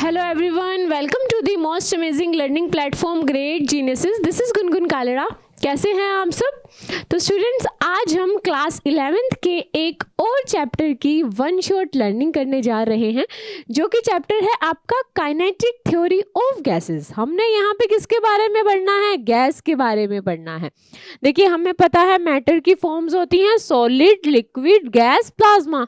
Hello everyone, welcome to the most amazing learning platform Great Geniuses. This is Gungun कालेड़ा. कैसे हैं आप सब? तो स्टूडेंट्स, आज हम क्लास 11th के एक और चैप्टर की वन शॉट लर्निंग करने जा रहे हैं, जो कि चैप्टर है आपका काइनेटिक थ्योरी ऑफ गैसेस. हमने यहाँ पे किसके बारे में पढ़ना है? गैस के बारे में पढ़ना है. देखिए, हमें पता है मैटर की फॉर्म्स होती हैं solid, liquid, gas, plasma.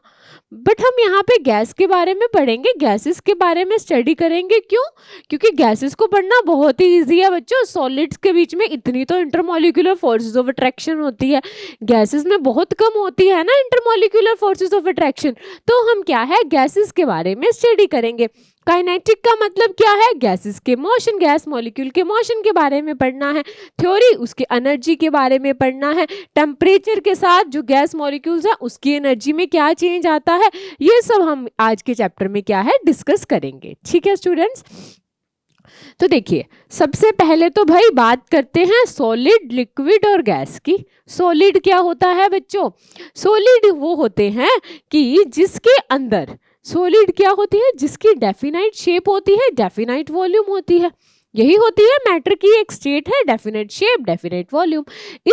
But हम यहाँ पे गैस के बारे में पढ़ेंगे, गैसेस के बारे में स्टडी करेंगे. क्यों? क्योंकि गैसेस को पढ़ना बहुत ही ईजी है बच्चों. सॉलिड्स के बीच में इतनी तो इंटरमॉलिक्यूलर फोर्सेस ऑफ अट्रैक्शन होती है, गैसेस में बहुत कम होती है ना इंटरमॉलिक्यूलर फोर्सेस ऑफ अट्रैक्शन. तो हम क्या है, गैसेस के बारे में स्टडी करेंगे. काइनेटिक का मतलब क्या है? गैसेस के मोशन, गैस मॉलिक्यूल के मोशन के बारे में पढ़ना है. थ्योरी, उसके एनर्जी के बारे में पढ़ना है. टेम्परेचर के साथ जो गैस मॉलिक्यूल्स है उसकी एनर्जी में क्या चेंज आता है, ये सब हम आज के चैप्टर में क्या है डिस्कस करेंगे. ठीक है स्टूडेंट्स, तो देखिए, सबसे पहले तो भाई बात करते हैं सॉलिड, लिक्विड और गैस की. सॉलिड क्या होता है बच्चों? सॉलिड वो होते हैं कि जिसके अंदर, सॉलिड क्या होती है? जिसकी डेफिनाइट शेप होती है, डेफिनाइट वॉल्यूम होती है. यही होती है मैटर की एक स्टेट है, डेफिनेट शेप, डेफिनेट वॉल्यूम.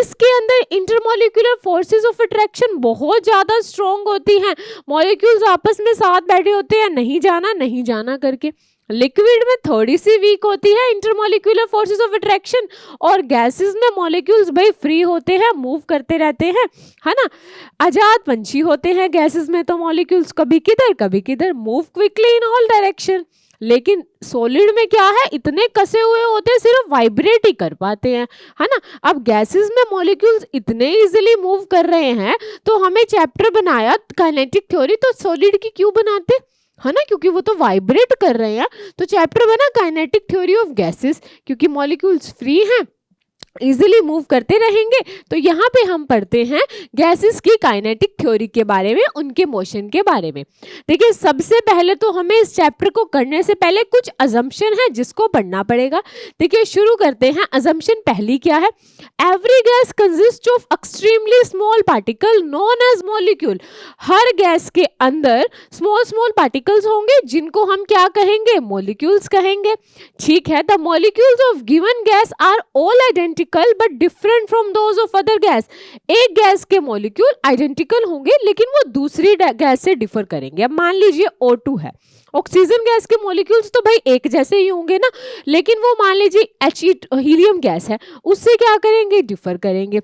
इसके अंदर इंटरमॉलिक्यूलर फोर्सेस ऑफ अट्रैक्शन बहुत ज्यादा स्ट्रॉन्ग होती हैं. मॉलिक्यूल्स आपस में साथ बैठे होते हैं, नहीं जाना नहीं जाना करके. लिक्विड में थोड़ी सी वीक होती है इंटरमॉलिक्यूलर फोर्सेस ऑफ अट्रैक्शन, और गैसेस में मॉलिक्यूल्स भाई फ्री होते हैं, मूव करते रहते हैं, है ना. आजाद पंछी होते हैं गैसेस में, तो मॉलिक्यूल्स कभी किधर move quickly in all direction. लेकिन सॉलिड में क्या है, इतने कसे हुए होते हैं, सिर्फ वाइब्रेट ही कर पाते हैं, है ना. अब गैसेस में मॉलिक्यूल्स इतने इजीली मूव कर रहे हैं, तो हमें चैप्टर बनाया काइनेटिक थ्योरी. तो सॉलिड की क्यों बनाते, है ना, क्योंकि वो तो वाइब्रेट कर रहे हैं. तो चैप्टर बना काइनेटिक थ्योरी ऑफ गैसेस, क्योंकि मॉलिक्यूल्स फ्री हैं, इजीली मूव करते रहेंगे. तो यहाँ पे हम पढ़ते हैं गैसेस की काइनेटिक थ्योरी के बारे में, उनके मोशन के बारे में. देखिए, सबसे पहले तो हमें इस चैप्टर को करने से पहले कुछ अजम्पशन है जिसको पढ़ना पड़ेगा. देखिए, शुरू करते हैं. अजम्पशन पहली क्या है? Every gas consist of extremely small particle known as molecule. हर गैस के अंदर स्मॉल पार्टिकल्स होंगे, जिनको हम क्या कहेंगे? मॉलिक्यूल्स कहेंगे. ठीक है. The molecules of given gas are all identical but different from those of other gas. एक गैस के मॉलिक्यूल आइडेंटिकल होंगे, लेकिन वो दूसरी गैस से डिफर करेंगे. अब मान लीजिए O2 है, ऑक्सीजन गैस के मॉलिक्यूल्स तो भाई एक जैसे ही होंगे ना, लेकिन वो मान लीजिए हीलियम गैस है, उससे क्या करेंगे? डिफर करेंगे.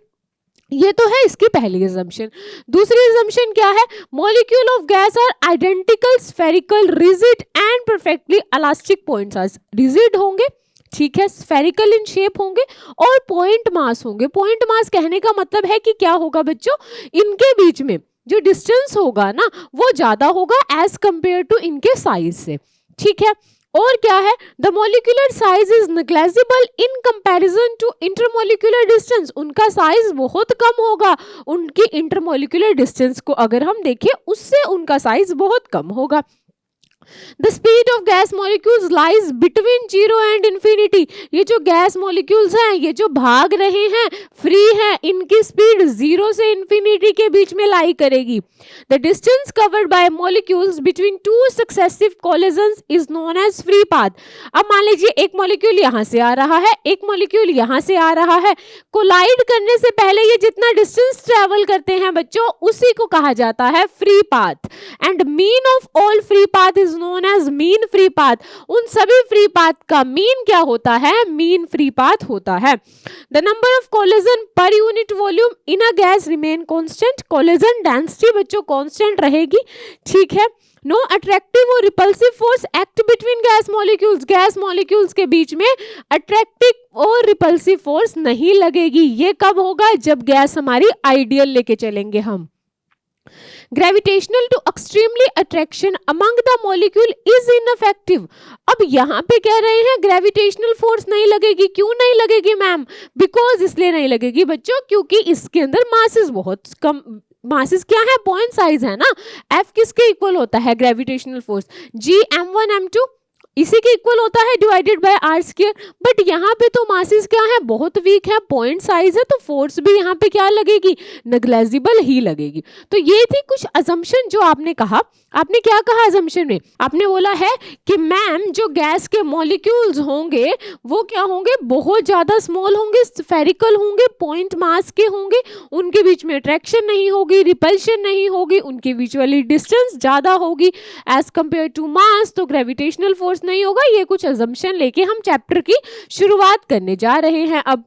ये तो है इसकी पहली असम्पशन. दूसरी असम्पशन क्या है? Molecule of gas are identical, spherical, rigid and perfectly elastic. Points are rigid होंगे, ठीक है, स्फेरिकल इन शेप होंगे, और पॉइंट मास होंगे. पॉइंट मास कहने का मतलब है कि क्या होगा बच्चों, इनके बीच में जो डिस्टेंस होगा ना, वो ज्यादा होगा एज कंपेयर टू इनके साइज से. ठीक है. और क्या है? The molecular size is negligible in comparison to intermolecular distance. उनका साइज बहुत कम होगा, उनकी इंटरमॉलिक्यूलर डिस्टेंस को अगर हम देखें, उससे उनका साइज बहुत कम होगा. The speed of gas molecules lies between 0 and infinity. ये जो गैस मॉलिक्यूल्स हैं, ये जो भाग रहे हैं, फ्री हैं, इनकी स्पीड 0 से इंफिनिटी के बीच में लाई करेगी. The distance covered by molecules between two successive collisions is known as free path. अब मान लीजिए एक मॉलिक्यूल यहाँ से आ रहा है, एक मॉलिक्यूल यहाँ से आ रहा है. कोलाइड करने से पहले ये जितना डिस्टेंस ट्रेवल करते हैं बच्चों, उसी को कहा जाता है free path. And mean of all free path is known as mean free path. उन सभी फ्री पाथ का मीन क्या होता है? मीन फ्री पाथ होता है. The number of collision per unit volume in a gas remain constant. collision density बच्चों constant रहेगी. ठीक है. No attractive और repulsive force act between gas molecules. Gas molecules के बीच में अट्रैक्टिव और रिपल्सिव फोर्स नहीं लगेगी. ये कब होगा? जब गैस हमारी आइडियल लेके चलेंगे हम. Gravitational to extremely attraction among the molecule is ineffective. अब यहाँ पे कह रहे हैं ग्रेविटेशनल फोर्स नहीं लगेगी. क्यों नहीं लगेगी मैम? बिकॉज इसलिए नहीं लगेगी बच्चों, क्योंकि इसके अंदर मासेस बहुत कम. मासेस क्या है? पॉइंट साइज है ना. F किसके इक्वल होता है? Gravitational force G m1 m2 इसी के इक्वल होता है divided by R square. But यहाँ पे तो मासेस क्या है, बहुत वीक है, पॉइंट साइज है, तो फोर्स भी यहाँ पे क्या लगेगी, नेग्लेजिबल ही लगेगी। तो ये थी कुछ अजम्पशन जो आपने कहा। आपने क्या कहा अजम्पशन में, आपने बोला है कि मैम जो गैस के मॉलिक्यूल्स होंगे वो क्या होंगे, बहुत ज्यादा स्मॉल होंगे, स्फेरिकल होंगे, पॉइंट मास के होंगे, उनके बीच में अट्रैक्शन नहीं होगी, रिपल्शन नहीं होगी, उनकी बीच वाली डिस्टेंस ज्यादा होगी एज कंपेयर टू मास, तो ग्रेविटेशनल फोर्स नहीं होगा। ये कुछ अजम्पशन लेके हम चैप्टर की शुरुआत करने जा रहे हैं। अब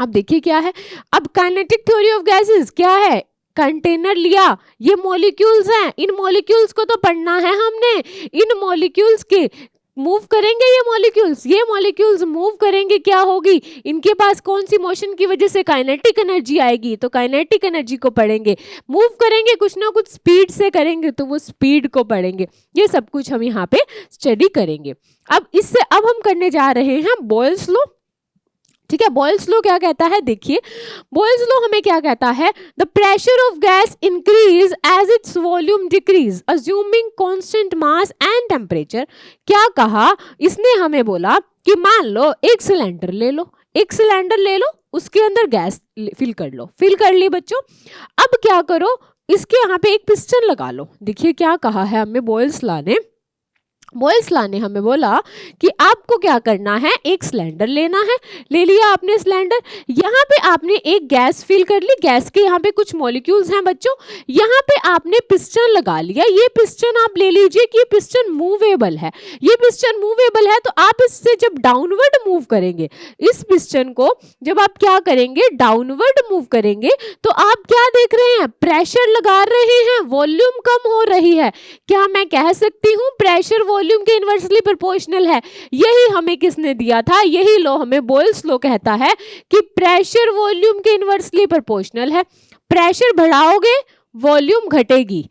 देखिए क्या है, अब काइनेटिक थ्योरी ऑफ गैसेस क्या है, कंटेनर लिया, ये मॉलिक्यूल्स हैं, इन मॉलिक्यूल्स को तो पढ़ना है हमने, इन मॉलिक्यूल्स के मूव करेंगे, ये मॉलिक्यूल्स मूव करेंगे, क्या होगी, इनके पास कौन सी मोशन की वजह से काइनेटिक एनर्जी आएगी, तो काइनेटिक एनर्जी को पढ़ेंगे। मूव करेंगे कुछ ना कुछ स्पीड से करेंगे, तो वो स्पीड को पढ़ेंगे। ये सब कुछ हम यहाँ पे स्टडी करेंगे। अब हम करने जा रहे हैं बॉयल्स लॉ। ठीक है, बॉयल्स लॉ क्या कहता है, देखिए बॉयल्स लॉ हमें क्या कहता है, the pressure of gas increase as its volume decrease assuming constant mass and temperature. क्या कहा इसने, हमें बोला कि मान लो एक सिलेंडर ले लो, उसके अंदर गैस फिल कर ली बच्चों। अब क्या करो, इसके यहाँ पे एक पिस्टन लगा लो। देखिए क्या कहा है हमें बॉयल्स लॉ ने हमें बोला कि आपको क्या करना है, एक सिलेंडर लेना है, ले लिया आपने सिलेंडर, यहाँ पे आपने एक गैस फिल कर ली, गैस के यहाँ पे कुछ मॉलिक्यूल्स हैं बच्चों, यहाँ पे आपने पिस्टन लगा लिया। ये पिस्टन आप ले लीजिए कि ये पिस्टन मूवेबल है, तो आप इससे जब डाउनवर्ड मूव करेंगे, इस पिस्टन को जब आप क्या करेंगे, डाउनवर्ड मूव करेंगे, तो आप क्या देख रहे हैं, प्रेशर लगा रहे हैं, वॉल्यूम कम हो रही है। क्या मैं कह सकती हूँ प्रेशर वॉल्यूम के इनवर्सली प्रोपोर्शनल है? यही हमें किसने दिया था, यही लॉ हमें बॉयल्स लॉ कहता है कि प्रेशर वॉल्यूम के इनवर्सली प्रोपोर्शनल है। प्रेशर बढ़ाओगे वॉल्यूम घटेगी,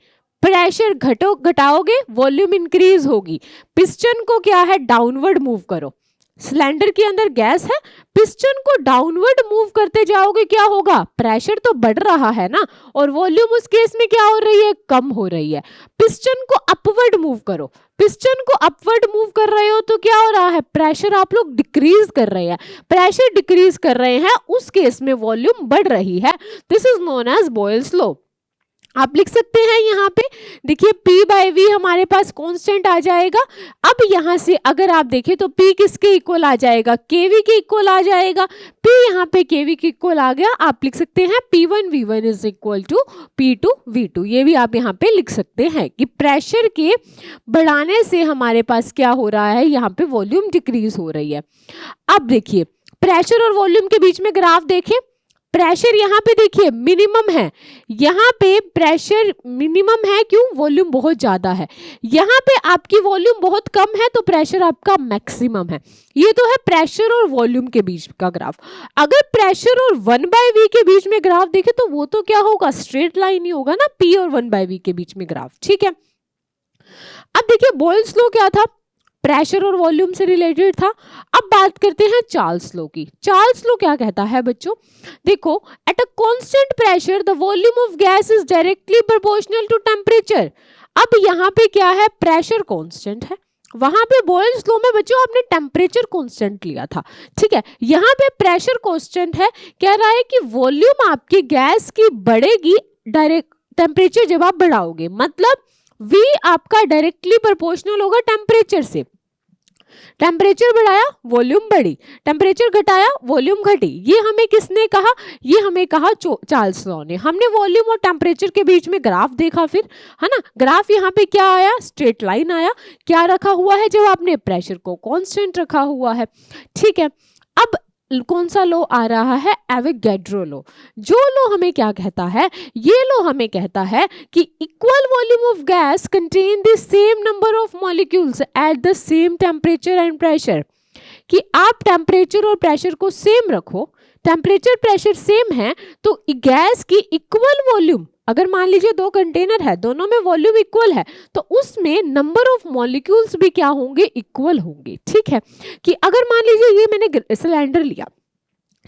प्रेशर घटाओगे वॉल्यूम इंक्रीज होगी। पिस्टन को क्या है, डाउनवर्ड मूव करो, सिलेंडर के अंदर गैस है, पिस्टन को डाउनवर्ड मूव करते जाओगे, क्या होगा, प्रेशर तो बढ़ रहा है ना, और वॉल्यूम उस केस में क्या हो रही है, कम हो रही है। पिस्टन को अपवर्ड मूव करो, पिस्टन को अपवर्ड मूव कर रहे हो तो क्या हो रहा है, प्रेशर आप लोग डिक्रीज कर रहे हैं, प्रेशर डिक्रीज कर रहे हैं, उस केस में वॉल्यूम बढ़ रही है। This is known as Boyle's law. आप लिख सकते हैं यहाँ पे, देखिए P बाई वी हमारे पास कांस्टेंट आ जाएगा। अब यहाँ से अगर आप देखें तो P किसके इक्वल आ जाएगा, KV के इक्वल आ जाएगा। P यहाँ पे KV के इक्वल आ गया। आप लिख सकते हैं P1V1 is equal to P2V2। ये भी आप यहाँ पे लिख सकते हैं कि प्रेशर के बढ़ाने से हमारे पास क्या हो रहा है, यहाँ पे वॉल्यूम डिक्रीज हो रही है। अब देखिए प्रेशर और वॉल्यूम के बीच में ग्राफ देखें, प्रेशर यहाँ पे देखिए मिनिमम है, यहाँ पे प्रेशर मिनिमम है, क्यों, वॉल्यूम बहुत ज्यादा है। यहाँ पे आपकी वॉल्यूम बहुत कम है तो प्रेशर आपका मैक्सिमम है। ये तो है प्रेशर और वॉल्यूम के बीच का ग्राफ। अगर प्रेशर और 1/v के बीच में ग्राफ देखे तो वो तो क्या होगा, स्ट्रेट लाइन ही होगा ना, P और 1/v के बीच में ग्राफ। ठीक है, अब देखिए बॉयल्स लॉ क्या था, प्रेशर और वॉल्यूम से रिलेटेड था। अब बात करते हैं चार्ल्स लॉ की। चार्ल्स लॉ क्या कहता है बच्चों, देखो at a constant pressure the volume of gas is directly proportional to temperature. अब यहाँ पे क्या है, प्रेशर कांस्टेंट है, वहां पे बॉयल्स लॉ में बच्चों आपने टेम्परेचर कांस्टेंट लिया था। ठीक है, यहाँ पे प्रेशर कांस्टेंट है, कह रहा है कि वॉल्यूम आपकी गैस की बढ़ेगी डायरेक्ट टेम्परेचर जब आप बढ़ाओगे, मतलब V आपका डायरेक्टली प्रोपोर्शनल होगा टेम्परेचर से। टेम्परेचर बढ़ाया वॉल्यूम बढ़ी, टेम्परेचर घटाया वॉल्यूम घटी। ये हमें किसने कहा, ये हमें कहा चार्ल्स लॉ ने। हमने वॉल्यूम और टेम्परेचर के बीच में ग्राफ देखा, फिर है ना, ग्राफ यहाँ पे क्या आया, स्ट्रेट लाइन आया। क्या रखा हुआ है, जब आपने प्रेशर को कांस्टेंट रखा हुआ है। ठीक है, अब कौन सा लॉ आ रहा है, एवोगैड्रो लॉ। जो लॉ हमें क्या कहता है, ये लॉ हमें कहता है कि equal volume of gas contain the same number of molecules at the same temperature and pressure. कि आप टेम्परेचर और प्रेशर को सेम रखो, टेम्परेचर प्रेशर सेम है तो गैस की इक्वल वॉल्यूम, अगर मान लीजिए 2 कंटेनर है, दोनों में वॉल्यूम इक्वल है, तो उसमें नंबर ऑफ मॉलिक्यूल्स भी क्या होंगे, इक्वल होंगे। ठीक है, कि अगर मान लीजिए ये मैंने सिलेंडर लिया,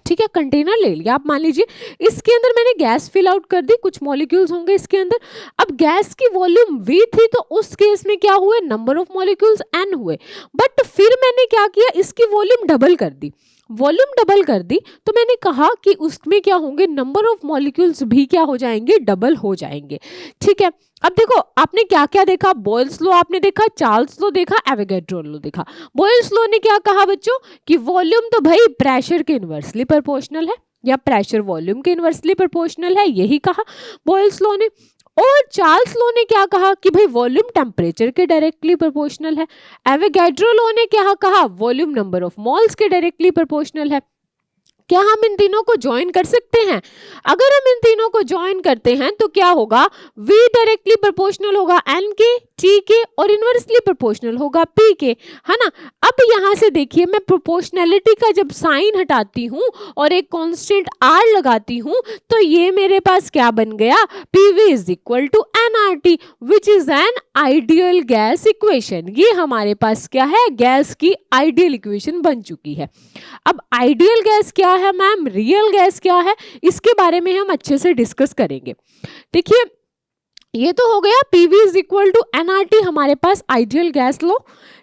ठीक है, कंटेनर ले लिया आप, मान लीजिए इसके अंदर मैंने गैस फिल आउट कर दी, कुछ मॉलिक्यूल्स होंगे इसके अंदर। अब गैस की वॉल्यूम V थी, तो उस केस में क्या हुए, नंबर ऑफ मॉलिक्यूल्स N हुए। बट फिर मैंने क्या किया, इसकी वॉल्यूम डबल कर दी, वॉल्यूम डबल कर दी, तो मैंने कहा कि उसमें क्या होंगे, नंबर ऑफ मॉलिक्यूल्स भी क्या हो जाएंगे, डबल हो जाएंगे। ठीक है, अब देखो आपने क्या क्या देखा, बॉयल्स लॉ आपने देखा, चार्ल्स लॉ देखा, एवोगैड्रो लॉ देखा। बॉयल्स लॉ ने क्या कहा बच्चों कि वॉल्यूम तो भाई प्रेशर के इनवर्सली प्रोपोर्शनल है, या प्रेशर वॉल्यूम के इनवर्सली प्रोपोर्शनल है, यही कहा बॉयल्स लॉ ने। और चार्ल्स लॉ ने क्या कहा कि भाई वॉल्यूम टेम्परेचर के डायरेक्टली प्रोपोर्शनल है। एवोगैड्रो लॉ ने क्या कहा, वॉल्यूम नंबर ऑफ मोल्स के डायरेक्टली प्रोपोर्शनल है। क्या हम इन तीनों को ज्वाइन कर सकते हैं? अगर हम इन तीनों को ज्वाइन करते हैं तो क्या होगा, V डायरेक्टली प्रोपोर्शनल होगा N के, T के, और इनवर्सली प्रोपोर्शनल होगा P के, है ना। अब यहाँ से देखिए, मैं प्रोपोर्शनैलिटी का जब साइन हटाती हूँ और एक कांस्टेंट R लगाती हूँ, तो ये मेरे पास क्या बन गया, PV is equal to nRT which is an ideal gas equation. ये हमारे पास क्या है, गैस की आइडियल इक्वेशन बन चुकी है। अब आइडियल गैस क्या है मैम, रियल गैस क्या है, इसके बारे में हम अच्छे से डिस्कस करेंगे। देखिए ये तो हो गया PV is equal to nRT, हमारे पास आइडियल गैस लो,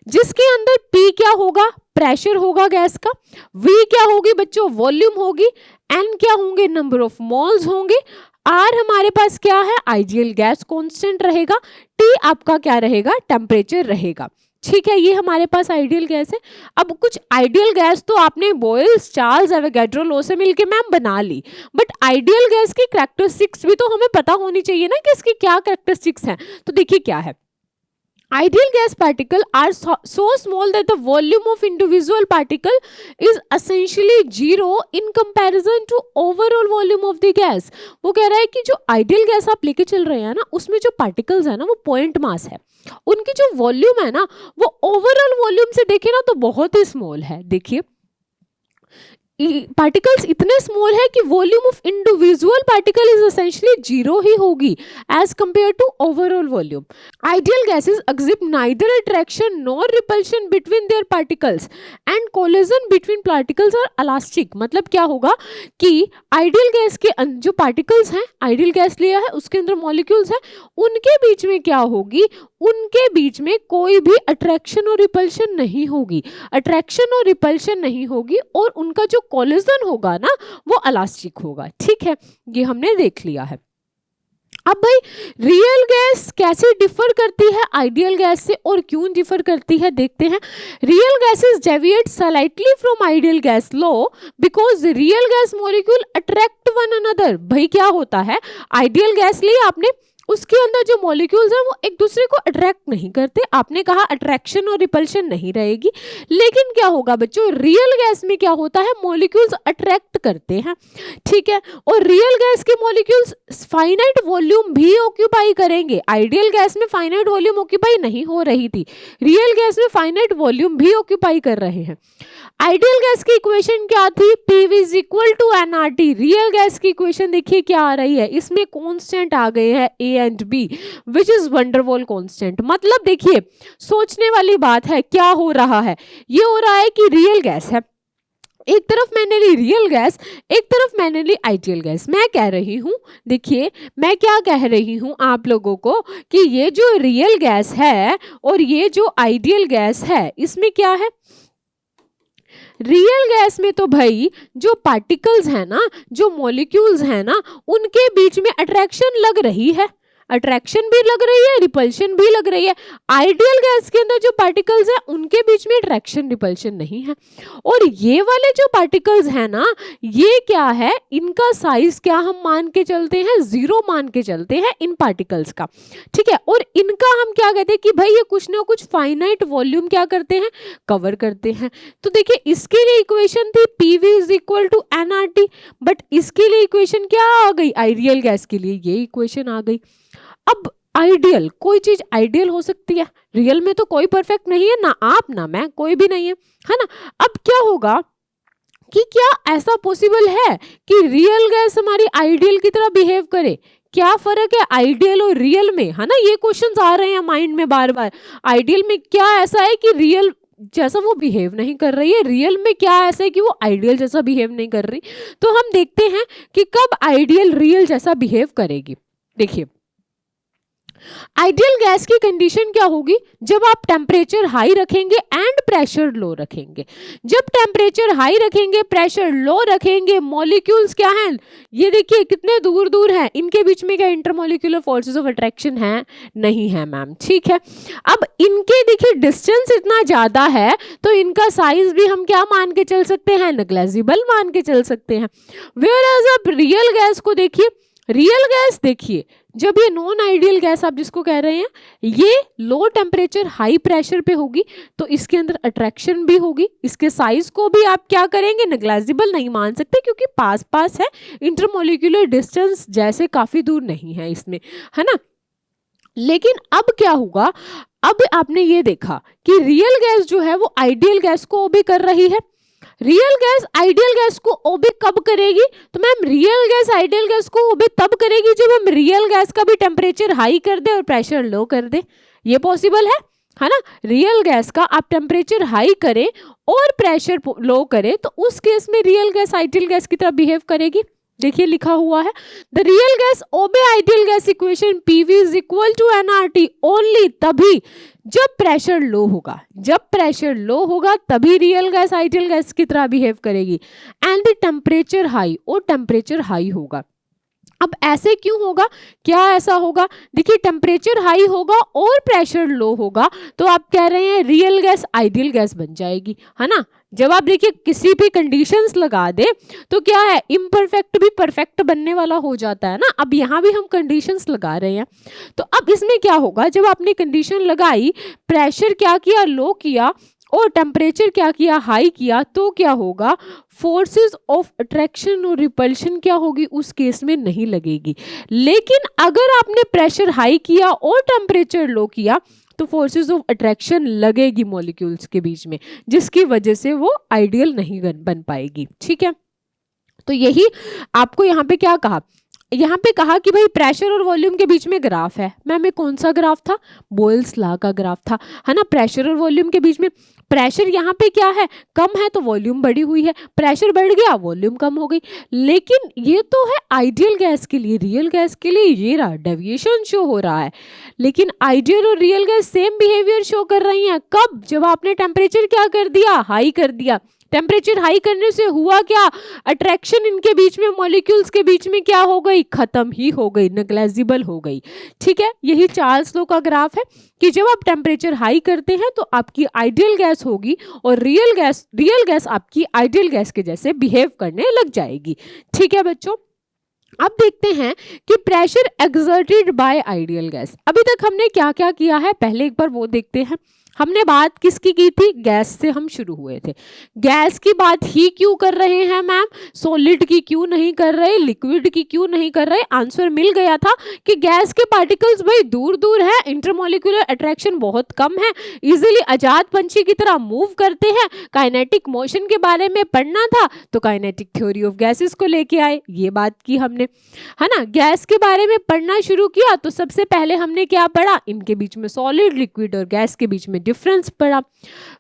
जिसके अंदर P क्या होगा, प्रेशर होगा गैस का, V क्या होगी बच्चों, वॉल्यूम होगी, N क्या होंगे, नंबर ऑफ मोल्स होंगे, R हमारे पास क्या है, आइडियल गैस कांस्टेंट रहेगा, T आपका क्या रहेगा, टेम्परेचर रहेगा। ठीक है, ये हमारे पास आइडियल गैस है। अब कुछ आइडियल गैस तो आपने बॉयल्स, चार्ल्स, एवोगैड्रो लॉ से मिलके मैम बना ली, बट आइडियल गैस की कैरेक्टरिस्टिक्स भी तो हमें पता होनी चाहिए ना कि इसकी क्या कैरेक्टरिस्टिक्स हैं। तो देखिए क्या है, ideal gas particle are so small that the volume of individual particle is essentially zero in comparison to overall volume of the gas। वो कह रहा है कि जो आइडियल गैस आप लेके चल रहे हैं ना, उसमें जो पार्टिकल्स है ना वो पॉइंट मास है, उनकी जो वॉल्यूम है ना वो ओवरऑल वॉल्यूम से देखे ना तो बहुत ही स्मॉल है। देखिए पार्टिकल्स इतने स्मॉल है कि volume of individual particle is essentially zero ही होगी as compare to overall volume. Ideal gases exhibit neither attraction nor repulsion between their particles and collision between particles are elastic. मतलब क्या होगा कि आइडियल गैस के जो पार्टिकल्स हैं, ideal gas लिया है उसके अंदर मॉलिक्यूल्स हैं, उनके बीच में क्या होगी, उनके बीच में कोई भी अट्रैक्शन और रिपल्शन नहीं होगी, अट्रैक्शन और रिपल्शन नहीं होगी, और उनका जो कोलिजन होगा ना वो इलास्टिक होगा। ठीक है, ये हमने देख लिया है। अब भाई रियल गैस कैसे डिफर करती है आइडियल गैस से और क्यों डिफर करती है देखते हैं। Real gases deviate slightly from ideal gas law because real gas molecule attract one another. भाई क्या होता है, आइडियल गैस ली आपने, उसके अंदर जो मॉलिक्यूल्स हैं वो एक दूसरे को अट्रैक्ट नहीं करते, आपने कहा अट्रैक्शन और रिपल्शन नहीं रहेगी। लेकिन क्या होगा बच्चों, रियल गैस में क्या होता है, मॉलिक्यूल्स अट्रैक्ट करते हैं। ठीक है, और रियल गैस के मॉलिक्यूल्स फाइनाइट वॉल्यूम भी ऑक्यूपाई करेंगे। आइडियल गैस में फाइनाइट वॉल्यूम ऑक्यूपाई नहीं हो रही थी, रियल गैस में फाइनाइट वॉल्यूम भी ऑक्यूपाई कर रहे हैं। आइडियल गैस की इक्वेशन क्या थी, PV is equal to nRT। Real gas की इक्वेशन देखिए क्या आ रही है, इसमें कांस्टेंट आ गए हैं A and B which is van der Waals constant. मतलब देखिए सोचने वाली बात है, क्या हो रहा है, ये हो रहा है कि रियल गैस है, एक तरफ मैंने ली रियल गैस, एक तरफ मैंने ली आइडियल गैस। मैं कह रही हूँ, देखिए मैं क्या कह रही हूँ आप लोगों को कि ये जो रियल गैस है और ये जो आइडियल गैस है, इसमें क्या है, रियल गैस में तो भाई जो पार्टिकल्स हैं ना, जो मॉलिक्यूल्स हैं ना, उनके बीच में अट्रैक्शन लग रही है, अट्रैक्शन भी लग रही है, रिपल्शन भी लग रही है। आइडियल गैस के अंदर जो पार्टिकल्स हैं उनके बीच में अट्रैक्शन रिपल्शन नहीं है। और ये वाले जो पार्टिकल्स हैं ना, ये क्या है, इनका साइज क्या हम मान के चलते हैं, 0 मान के चलते हैं इन पार्टिकल्स का। ठीक है, और इनका हम क्या कहते हैं कि भाई ये कुछ ना कुछ फाइनाइट वॉल्यूम क्या करते हैं, कवर करते हैं। तो देखिए इसके लिए इक्वेशन थी PV is equal to nRT, but इसके लिए इक्वेशन क्या आ गई, आइडियल गैस के लिए ये इक्वेशन आ गई। अब आइडियल, कोई चीज आइडियल हो सकती है, रियल में तो कोई परफेक्ट नहीं है, ना आप ना मैं, कोई भी नहीं है ना। अब क्या होगा कि क्या ऐसा पॉसिबल है कि रियल गैस हमारी आइडियल की तरह बिहेव करे, क्या फर्क है आइडियल और रियल में, है ना। ये क्वेश्चंस आ रहे हैं माइंड में बार बार, आइडियल में क्या ऐसा है कि रियल जैसा वो बिहेव नहीं कर रही है, रियल में क्या ऐसा है कि वो आइडियल जैसा बिहेव नहीं कर रही। तो हम देखते हैं कि कब आइडियल रियल जैसा बिहेव करेगी। देखिए, आइडियल गैस की कंडीशन क्या होगी, जब आप टेम्परेचर हाई रखेंगे एंड प्रेशर लो रखेंगे। जब टेम्परेचर हाई रखेंगे, प्रेशर लो रखेंगे, मॉलिक्यूल्स क्या हैं, ये देखिए कितने दूर दूर हैं, इनके बीच में क्या इंटरमॉलिक्यूलर फोर्सेस ऑफ अट्रैक्शन है, नहीं है मैम, ठीक है। अब इनके देखिए डिस्टेंस इतना ज्यादा है तो इनका साइज भी हम क्या मान के चल सकते हैं, नेग्लिजिबल मान के चल सकते हैं। वेयरएज आप रियल गैस को देखिए, रियल गैस देखिए, जब ये नॉन आइडियल गैस आप जिसको कह रहे हैं, ये लो टेम्परेचर हाई प्रेशर पे होगी तो इसके अंदर अट्रैक्शन भी होगी, इसके साइज को भी आप क्या करेंगे, नेग्लिजिबल नहीं मान सकते क्योंकि पास पास है, इंटरमॉलिक्यूलर डिस्टेंस जैसे काफी दूर नहीं है इसमें, है ना। लेकिन अब क्या होगा, अब आपने ये देखा कि रियल गैस जो है वो आइडियल गैस को ओबे कर रही है। रियल गैस आइडियल गैस को ओबे कब करेगी, तो ma'am real gas ideal gas को ओबे तब करेगी जब हम रियल गैस का भी टेम्परेचर हाई कर दे और प्रेशर लो कर दे। ये पॉसिबल है ना। रियल गैस का आप टेम्परेचर हाई करें और प्रेशर लो करें तो उस केस में रियल गैस आइडियल गैस की तरह बिहेव करेगी। देखिए लिखा हुआ है, the real gas obey ideal gas equation PV is equal to nRT only तभी जब प्रेशर लो होगा। जब प्रेशर लो होगा तभी रियल गैस आइडियल गैस की तरह बिहेव करेगी एंड द टेम्परेचर हाई, और टेम्परेचर हाई होगा। अब ऐसे क्यों होगा, क्या ऐसा होगा, देखिए टेम्परेचर हाई होगा और प्रेशर लो होगा तो आप कह रहे हैं रियल गैस आइडियल गैस बन जाएगी, है ना। जब आप देखिए किसी भी कंडीशंस लगा दे तो क्या है, इम्परफेक्ट भी परफेक्ट बनने वाला हो जाता है ना। अब यहाँ भी हम कंडीशंस लगा रहे हैं तो अब इसमें क्या होगा, जब आपने कंडीशन लगाई, प्रेशर क्या किया, लो किया, और टेम्परेचर क्या किया, हाई किया, तो क्या होगा, फोर्सेस ऑफ अट्रैक्शन और रिपल्शन क्या होगी, उस केस में नहीं लगेगी। लेकिन अगर आपने प्रेशर हाई किया और टेम्परेचर लो किया तो फोर्सेस ऑफ अट्रैक्शन लगेगी मॉलिक्यूल्स के बीच में, जिसकी वजह से वो आइडियल नहीं बन पाएगी, ठीक है। तो यही आपको यहाँ पे क्या कहा, यहाँ पे कहा कि भाई प्रेशर और वॉल्यूम के बीच में ग्राफ है। मैम ये कौन सा ग्राफ था, बोयल्स लॉ का ग्राफ था, है ना। प्रेशर और वॉल्यूम के बीच में, प्रेशर यहाँ पे क्या है, कम है तो वॉल्यूम बढ़ी हुई है, प्रेशर बढ़ गया वॉल्यूम कम हो गई। लेकिन ये तो है आइडियल गैस के लिए, रियल गैस के लिए ये रहा डेविएशन शो हो रहा है। लेकिन आइडियल और real gas same behaviour show कर रही हैं, कब, जब आपने टेम्परेचर क्या कर दिया, हाई कर दिया। टेम्परेचर हाई करने से हुआ क्या, अट्रैक्शन इनके बीच में, मॉलिक्यूल्स के बीच में क्या हो गई, खत्म ही हो गई, नेग्लिजिबल हो गई, ठीक है। यही चार्ल्स लॉ का ग्राफ है कि जब आप टेम्परेचर हाई करते हैं तो आपकी आइडियल गैस होगी और रियल गैस आपकी आइडियल गैस के जैसे बिहेव करने लग जाएगी, ठीक है बच्चों। अब देखते हैं कि pressure exerted by ideal gas, अभी तक हमने क्या क्या किया है, पहले एक बार वो देखते हैं। हमने बात किसकी की थी, गैस से हम शुरू हुए थे। गैस की बात ही क्यों कर रहे हैं मैम, सॉलिड की क्यों नहीं कर रहे, लिक्विड की क्यों नहीं कर रहे। आंसर मिल गया था कि गैस के पार्टिकल्स भाई दूर दूर है, इंटरमॉलिक्यूलर अट्रैक्शन बहुत कम है, इजीली आजाद पंछी की तरह मूव करते हैं। काइनेटिक मोशन के बारे में पढ़ना था तो काइनेटिक थ्योरी ऑफ गैसेस को लेके आए, ये बात की हमने, है ना। गैस के बारे में पढ़ना शुरू किया तो सबसे पहले हमने क्या पढ़ा, इनके बीच में सॉलिड, लिक्विड और गैस के बीच में डिफरेंस पढ़ा।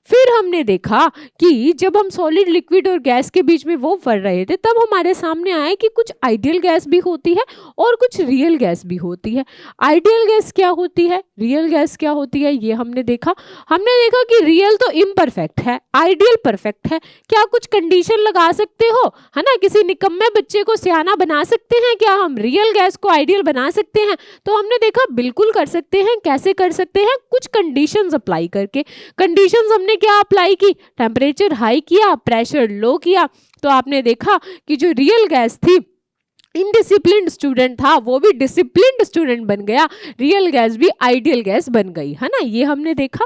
फिर हमने देखा कि जब हम सॉलिड, लिक्विड और गैस के बीच में वो पढ़ रहे थे तब हमारे सामने आया कि कुछ आइडियल गैस भी होती है और कुछ रियल गैस भी होती है। आइडियल गैस क्या होती है, रियल गैस क्या होती है, ये हमने देखा। हमने देखा कि रियल तो इम्परफेक्ट है, आइडियल परफेक्ट है। क्या कुछ कंडीशन लगा सकते हो, है ना, किसी निकम्मे बच्चे को सियाना बना सकते हैं क्या हम, रियल गैस को आइडियल बना सकते हैं। तो हमने देखा बिल्कुल कर सकते हैं। कैसे कर सकते हैं, कुछ कंडीशंस अप्लाई करके। कंडीशंस हमने क्या अप्लाई की, टेम्परेचर हाई किया, प्रेशर लो किया, तो आपने देखा कि जो रियल गैस थी, इनडिसिप्लिन्ड स्टूडेंट था वो भी डिसिप्लिन्ड स्टूडेंट बन गया, रियल गैस भी आइडियल गैस बन गई, है ना, ये हमने देखा।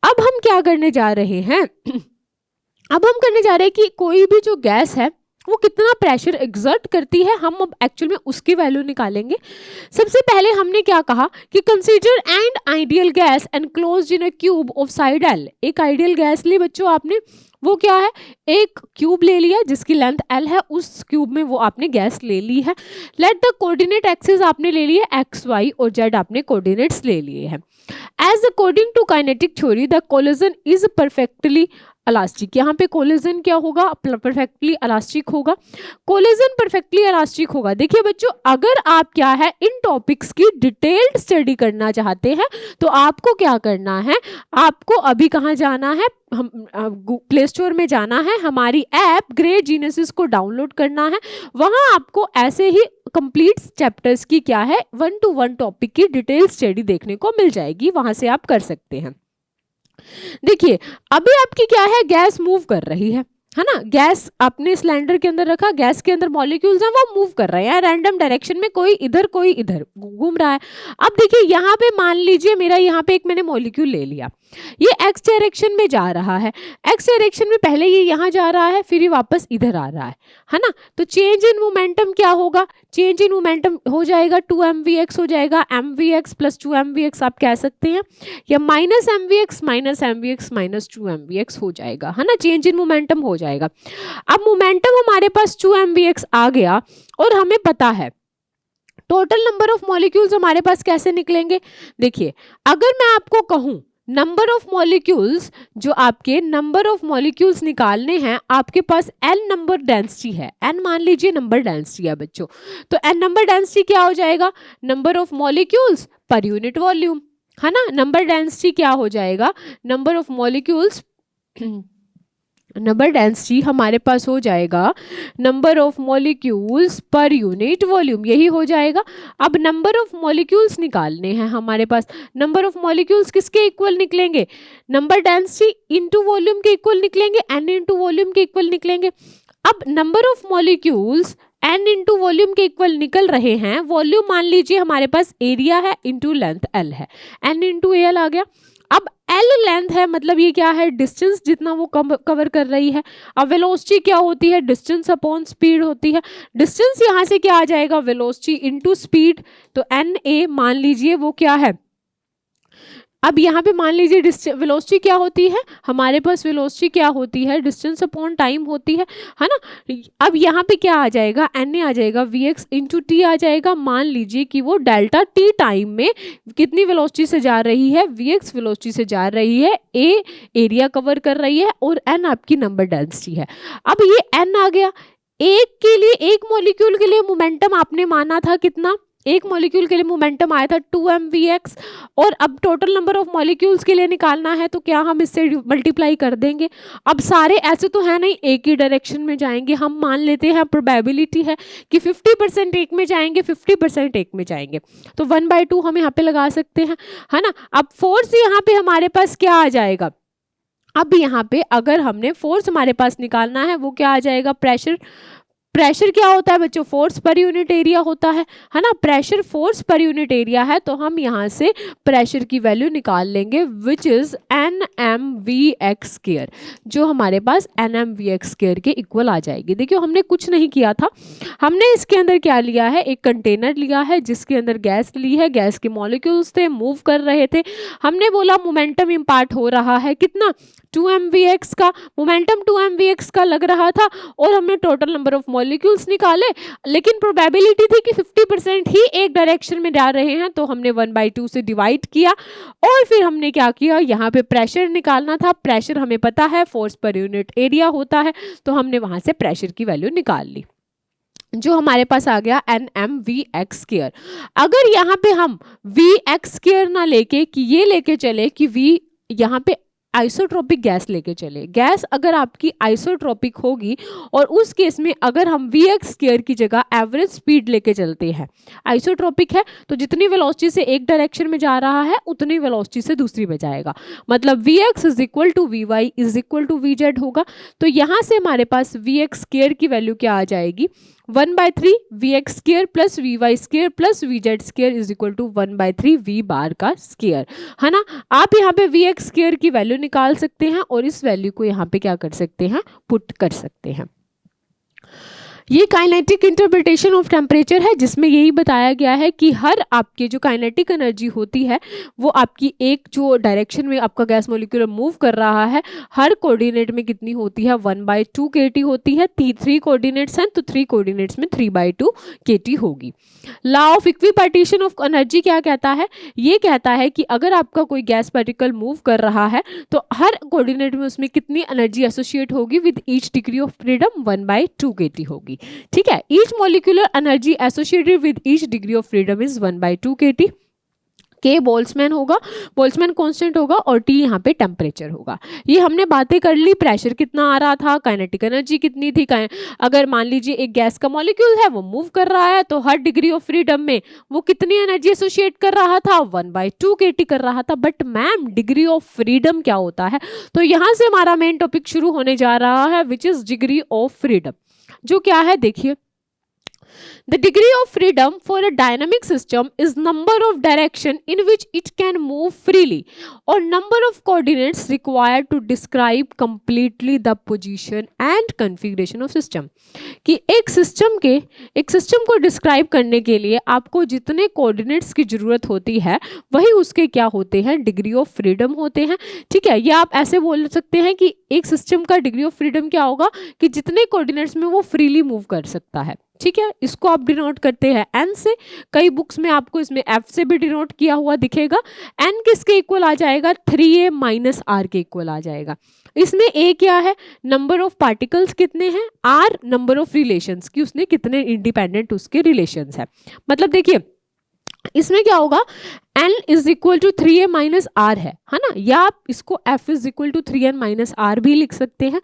अब हम क्या करने जा रहे हैं अब हम करने जा रहे हैं कि कोई भी जो गैस है वो कितना प्रेशर एग्जर्ट करती है, हम अब एक्चुअल में उसकी वैल्यू निकालेंगे। सबसे पहले हमने क्या कहा कि consider and ideal gas enclosed in a cube of side L. एक आइडियल गैस ली बच्चों आपने, वो क्या है, एक क्यूब ले लिया जिसकी लेंथ एल है, उस क्यूब में वो आपने गैस ले ली है। लेट द कोऑर्डिनेट एक्सिस आपने ले लिए एक्स वाई और जेड आपने कोऑर्डिनेट्स ले लिए हैं। As according to kinetic theory the collision is perfectly elastic. यहाँ पे कोलिजन क्या होगा, परफेक्टली इलास्टिक होगा। कोलिजन परफेक्टली इलास्टिक होगा। देखिए बच्चों, अगर आप क्या है इन टॉपिक्स की डिटेल्ड स्टडी करना चाहते हैं तो आपको क्या करना है, आपको अभी कहाँ जाना है, हम प्ले स्टोर में जाना है, हमारी ऐप ग्रेट जीनियसेस को डाउनलोड करना है। वहाँ आपको ऐसे ही कंप्लीट चैप्टर्स की क्या है 1-to-1 टॉपिक की डिटेल स्टडी देखने को मिल जाएगी, वहाँ से आप कर सकते हैं। देखिए अभी आपकी क्या है, गैस मूव कर रही है ना, गैस आपने सिलेंडर के अंदर रखा, गैस के अंदर मॉलिक्यूल्स हैं वो मूव कर रहे हैं रैंडम डायरेक्शन में, कोई इधर घूम रहा है। अब देखिए यहाँ पे मान लीजिए मेरा यहाँ पे एक मैंने मॉलिक्यूल ले लिया, ये एक्स डायरेक्शन में जा रहा है, एक्स डायरेक्शन में पहले ये यहाँ जा रहा है, फिर ये वापस इधर आ रहा है ना। तो चेंज इन मोमेंटम क्या होगा, चेंज इन मोमेंटम हो जाएगा 2mvx हो जाएगा, mvx प्लस 2mvx आप कह सकते हैं, या माइनस mvx माइनस 2mvx हो जाएगा, है ना, चेंज इन मोमेंटम हो जाएगा। अब मोमेंटम हमारे पास 2mvx आ गया और हमें पता है टोटल नंबर ऑफ मॉलिक्यूल्स हमारे पास कैसे निकलेंगे। देखिए अगर मैं आपको कहूं नंबर ऑफ मॉलिक्यूल्स, जो आपके नंबर ऑफ मॉलिक्यूल्स निकालने हैं, आपके पास n नंबर डेंसिटी है, n मान लीजिए नंबर डेंसिटी है बच्चों, तो n नंबर डेंसिटी क्या हो जाएगा, नंबर ऑफ मॉलिक्यूल्स पर यूनिट वॉल्यूम, है ना। नंबर डेंसिटी क्या हो जाएगा, number of molecules, number density हमारे पास हो जाएगा नंबर ऑफ मॉलिक्यूल्स पर यूनिट वॉल्यूम, यही हो जाएगा। अब नंबर ऑफ मॉलिक्यूल्स निकालने हैं हमारे पास, नंबर ऑफ मॉलिक्यूल्स किसके इक्वल निकलेंगे, नंबर डेंसिटी इंटू वॉल्यूम के इक्वल निकलेंगे, n इंटू वॉल्यूम के इक्वल निकलेंगे। अब number of molecules n into volume के इक्वल निकल रहे हैं, वॉल्यूम मान लीजिए हमारे पास एरिया है इंटू लेंथ l है, n इंटू एल आ गया। अब L लेंथ है, मतलब ये क्या है, डिस्टेंस जितना वो कवर कर रही है। अब वेलोसिटी क्या होती है, डिस्टेंस अपॉन स्पीड होती है। डिस्टेंस यहाँ से क्या आ जाएगा, वेलोसिटी इनटू स्पीड, तो NA मान लीजिए वो क्या है। अब यहाँ पे मान लीजिए वेलोसिटी क्या होती है, हमारे पास वेलोसिटी क्या होती है, डिस्टेंस अपॉन टाइम होती है ना। अब यहाँ पे क्या आ जाएगा, NA आ जाएगा, VX इंटू टी आ जाएगा। मान लीजिए कि वो डेल्टा टी टाइम में कितनी वेलोसिटी से जा रही है, VX वेलोसिटी से जा रही है, A एरिया कवर कर रही है और N आपकी नंबर डेंसिटी है। अब ये N आ गया, एक के लिए, एक मॉलिक्यूल के लिए मोमेंटम आपने माना था कितना, एक मॉलिक्यूल के लिए मोमेंटम आया था 2mvx, और अब टोटल नंबर ऑफ मॉलिक्यूल्स के लिए निकालना है तो क्या हम इससे मल्टीप्लाई कर देंगे। अब सारे ऐसे तो है नहीं एक ही डायरेक्शन में जाएंगे, हम मान लेते हैं प्रोबेबिलिटी है कि 50% एक में जाएंगे, 50% एक में जाएंगे, तो 1/2 हम यहाँ पे लगा सकते हैं, है ना। अब फोर्स यहाँ पे हमारे पास क्या आ जाएगा, अब यहाँ पे अगर हमने फोर्स हमारे पास निकालना है वो क्या आ जाएगा, प्रेशर। प्रेशर क्या होता है बच्चों, फोर्स पर यूनिट एरिया होता है ना। Pressure force per unit area है, तो हम यहाँ से प्रेशर की वैल्यू निकाल लेंगे विच इज nmvx², जो हमारे पास nmvx² के इक्वल आ जाएगी। देखिए हमने कुछ नहीं किया था, हमने इसके अंदर क्या लिया है, एक कंटेनर लिया है जिसके अंदर गैस ली है, गैस के मॉलिक्यूल्स थे, मूव कर रहे थे, हमने बोला मोमेंटम इम्पार्ट हो रहा है कितना, 2mvx का मोमेंटम 2mvx का लग रहा था, और हमने टोटल नंबर ऑफ मॉलिक्यूल्स निकाले, लेकिन प्रोबेबिलिटी थी कि 50% ही एक डायरेक्शन में जा रहे हैं, तो हमने 1/2 से डिवाइड किया, और फिर हमने क्या किया, यहाँ पे प्रेशर निकालना था, प्रेशर हमें पता है फोर्स पर यूनिट एरिया होता है, तो हमने वहां से प्रेशर की वैल्यू निकाल ली, जो हमारे पास आ गया nmvx²। अगर यहाँ पे हम vx² ना लेके कि ये लेके चले कि v यहाँ पे आइसोट्रोपिक गैस लेके चले, गैस अगर आपकी आइसोट्रोपिक होगी और उस केस में अगर हम vx² की जगह एवरेज स्पीड लेके चलते हैं, आइसोट्रोपिक है तो जितनी वेलोसिटी से एक डायरेक्शन में जा रहा है उतनी वेलोसिटी से दूसरी में जाएगा, मतलब vx = vy = vz होगा। तो यहाँ से हमारे पास vx² की वैल्यू क्या आ जाएगी, 1/3 vx² plus vy² plus vz² = 1/3 v बार का स्क्वायर, है ना। आप यहाँ पे vx² की वैल्यू निकाल सकते हैं और इस वैल्यू को यहाँ पे क्या कर सकते हैं, पुट कर सकते हैं। ये काइनेटिक इंटरप्रिटेशन ऑफ टेम्परेचर है, जिसमें यही बताया गया है कि हर आपके जो काइनेटिक एनर्जी होती है वो आपकी एक जो डायरेक्शन में आपका गैस मॉलिक्यूल मूव कर रहा है, हर कोऑर्डिनेट में कितनी होती है, 1/2 kT होती है। 3 कोऑर्डिनेट्स हैं तो 3 कोऑर्डिनेट्स में 3/2 kT होगी। Law of equipartition of energy क्या कहता है? ये कहता है कि अगर आपका कोई गैस पार्टिकल मूव कर रहा है तो हर कोऑर्डिनेट में उसमें कितनी एनर्जी एसोसिएट होगी with each degree of freedom, 1/2 kT होगी। ठीक है, each molecular energy associated with each degree of freedom is 1/2 kT। के बोल्ट्जमैन होगा, बोल्ट्जमैन कांस्टेंट होगा, और टी यहाँ पे टेम्परेचर होगा। ये हमने बातें कर ली, प्रेशर कितना आ रहा था, काइनेटिक एनर्जी कितनी थी। अगर मान लीजिए एक गैस का मॉलिक्यूल है वो मूव कर रहा है तो हर डिग्री ऑफ फ्रीडम में वो कितनी एनर्जी एसोसिएट कर रहा था, 1/2 kT कर रहा था। But ma'am degree of freedom क्या होता है? तो यहाँ से हमारा मेन टॉपिक शुरू होने जा रहा है, which is degree of freedom. जो क्या है देखिए, the degree of freedom for a dynamic system is number of direction in which it can move freely or number of coordinates required to describe completely the position and configuration of system। कि एक system को describe करने के लिए आपको जितने coordinates की जरूरत होती है वही उसके क्या होते हैं, डिग्री ऑफ फ्रीडम होते हैं। ठीक है, या आप ऐसे बोल सकते हैं कि एक सिस्टम का डिग्री ऑफ फ्रीडम क्या होगा कि जितने कोऑर्डिनेट्स में वो फ्रीली मूव कर सकता है। ठीक है, इसको आप डिनोट करते हैं एन से। कई बुक्स में आपको इसमें एफ से भी डिनोट किया हुआ दिखेगा। एन किसके इक्वल आ जाएगा, 3a - r के इक्वल आ जाएगा। इसमें ए क्या है, नंबर ऑफ पार्टिकल्स कितने हैं, आर नंबर ऑफ रिलेशंस की उसने कितने इंडिपेंडेंट उसके रिलेशंस है। मतलब देखिए इसमें क्या होगा, n is equal to 3a - r है ना, या आप इसको f is equal to 3n - r भी लिख सकते हैं।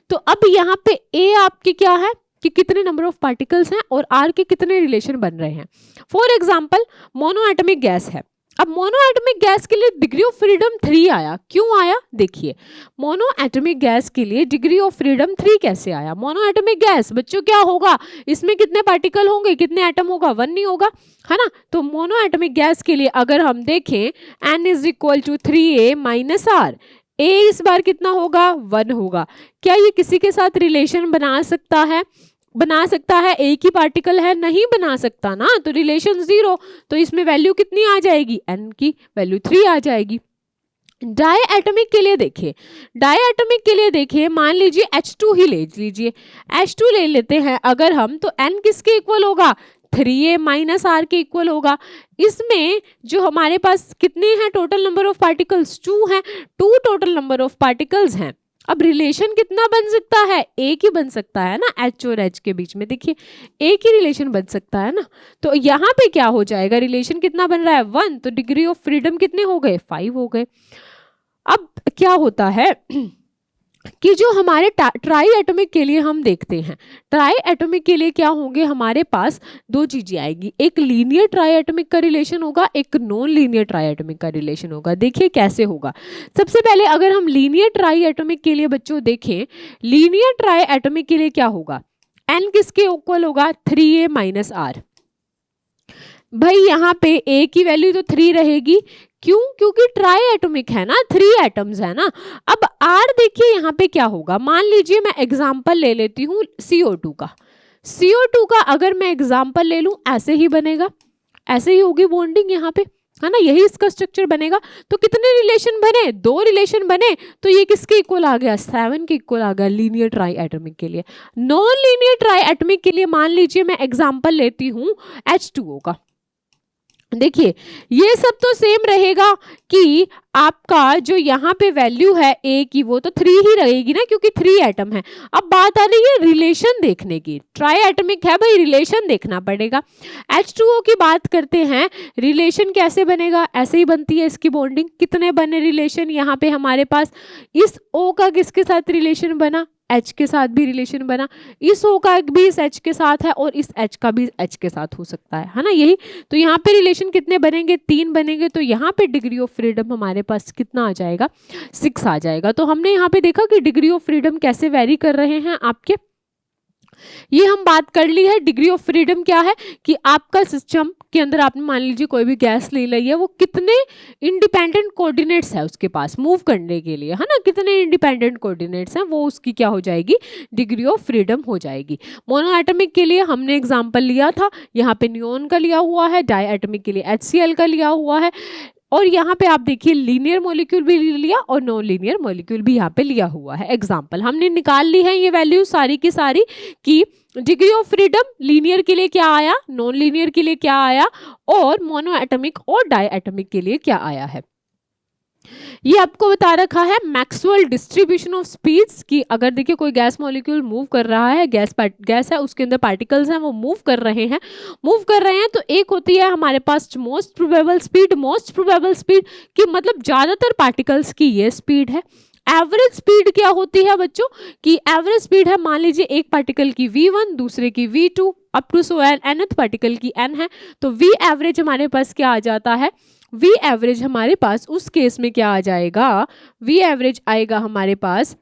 तो अब यहाँ पे a आपकी क्या है कि कितने नंबर ऑफ पार्टिकल्स हैं और r के कितने रिलेशन बन रहे हैं। For example mono atomic gas है। अब मोनो एटमिक गैस के लिए डिग्री ऑफ फ्रीडम 3 आया, क्यों आया? देखिए मोनो एटमिक गैस के लिए डिग्री ऑफ फ्रीडम 3 कैसे आया? मोनो एटमिक गैस बच्चों क्या होगा, इसमें कितने पार्टिकल होंगे, कितने एटम होगा, 1 नहीं होगा, है ना। तो मोनो एटमिक गैस के लिए अगर हम देखें n is equal to 3a - r, a इस बार कितना होगा, 1 होगा। क्या ये किसी के साथ रिलेशन बना सकता है? एक ही पार्टिकल है, नहीं बना सकता ना, तो रिलेशन 0। तो इसमें वैल्यू कितनी आ जाएगी, n की वैल्यू 3 आ जाएगी। डाई एटमिक के लिए देखिए, मान लीजिए H2 ही ले लीजिए, H2 ले लेते हैं अगर हम, तो n किसके इक्वल होगा, 3a - r के इक्वल होगा। इसमें जो हमारे पास कितने हैं टोटल नंबर ऑफ पार्टिकल्स, 2 हैं, 2 टोटल नंबर ऑफ पार्टिकल्स हैं। अब रिलेशन कितना बन सकता है, एक ही बन सकता है ना, H और H के बीच में देखिए एक ही रिलेशन बन सकता है ना। तो यहाँ पे क्या हो जाएगा, रिलेशन कितना बन रहा है, 1, तो डिग्री ऑफ फ्रीडम कितने हो गए, 5 हो गए। अब क्या होता है कि जो हमारे ट्राई एटॉमिक के लिए हम देखते हैं, ट्राई एटॉमिक के लिए क्या होंगे, हमारे पास 2 चीजें आएगी, एक लीनियर ट्राई एटॉमिक का रिलेशन होगा, एक नॉन लीनियर ट्राई एटॉमिक का रिलेशन होगा। देखिए कैसे होगा। सबसे पहले अगर हम लीनियर ट्राई एटॉमिक के लिए बच्चों देखें, लीनियर ट्राई एटॉमिक के लिए क्या होगा, n किसके इक्वल होगा, 3a - r। भाई यहाँ पे a की वैल्यू तो 3 रहेगी, क्यों, क्योंकि ट्राई एटॉमिक है ना, 3 एटम्स है ना। अब R देखिए यहाँ पे क्या होगा, मान लीजिए मैं एग्जांपल ले लेती हूँ CO2 का। CO2 का अगर मैं एग्जांपल ले लूँ, ऐसे ही बनेगा, ऐसे ही होगी बॉन्डिंग यहाँ पे, है ना, यही इसका स्ट्रक्चर बनेगा। तो कितने रिलेशन बने, 2 रिलेशन बने, तो ये किसके इक्वल आ गया, 7 के इक्वल आ गया लीनियर ट्राई एटॉमिक के लिए। नॉन लीनियर ट्राई एटॉमिक के लिए मान लीजिए मैं एग्जाम्पल लेती हूँ H2O का। देखिए ये सब तो सेम रहेगा कि आपका जो यहाँ पे वैल्यू है A की वो तो 3 ही रहेगी ना, क्योंकि 3 एटम है। अब बात आ रही है रिलेशन देखने की, ट्राई एटमिक है भाई, रिलेशन देखना पड़ेगा। H2O की बात करते हैं, रिलेशन कैसे बनेगा, ऐसे ही बनती है इसकी बॉन्डिंग। कितने बने रिलेशन यहाँ पे हमारे पास, इस O का किसके साथ रिलेशन बना, H के साथ भी रिलेशन बना, इस O का भी इस H के साथ है और इस H का भी H के साथ हो सकता है ना, यही। तो यहाँ पे रिलेशन कितने बनेंगे, 3 बनेंगे। तो यहाँ पे डिग्री ऑफ फ्रीडम हमारे पास कितना आ जाएगा, 6 आ जाएगा। तो हमने यहाँ पे देखा कि डिग्री ऑफ फ्रीडम कैसे वेरी कर रहे हैं आपके। ये हम बात कर ली है। डिग्री ऑफ फ्रीडम क्या है कि आपका सिस्टम के अंदर आपने मान लीजिए कोई भी गैस ले ली है, वो कितने इंडिपेंडेंट कोऑर्डिनेट्स है उसके पास मूव करने के लिए, है ना, कितने इंडिपेंडेंट कोऑर्डिनेट्स हैं, वो उसकी क्या हो जाएगी, डिग्री ऑफ फ्रीडम हो जाएगी। मोनोएटमिक के लिए हमने एग्जांपल लिया था, यहाँ पे नियोन का लिया हुआ है, डाईएटमिक के लिए HCl का लिया हुआ है, और यहाँ पे आप देखिए लीनियर मॉलिक्यूल भी लिया और नॉन लीनियर मॉलिक्यूल भी यहाँ पे लिया हुआ है। एग्जाम्पल हमने निकाल ली है ये वैल्यू सारी की सारी कि डिग्री ऑफ फ्रीडम लीनियर के लिए क्या आया, नॉन लीनियर के लिए क्या आया, और मोनोएटमिक और डाईएटमिक के लिए क्या आया है। ये आपको बता रखा है मैक्सवेल डिस्ट्रीब्यूशन ऑफ स्पीड्स की अगर देखिए कोई गैस मॉलिक्यूल मूव कर रहा है, गैस है उसके अंदर पार्टिकल्स हैं वो मूव कर रहे हैं तो एक होती है हमारे पास मोस्ट प्रोबेबल स्पीड की मतलब ज़्यादातर पार्टिकल्स की ये स्पीड है। एवरेज स्पीड क्या होती है बच्चों कि एवरेज स्पीड है मान लीजिए एक पार्टिकल की v1 दूसरे की v2 up to so nth particle की n है, तो v एवरेज हमारे पास क्या आ जाता है, v एवरेज हमारे पास उस केस में क्या आ जाएगा, v एवरेज आएगा हमारे पास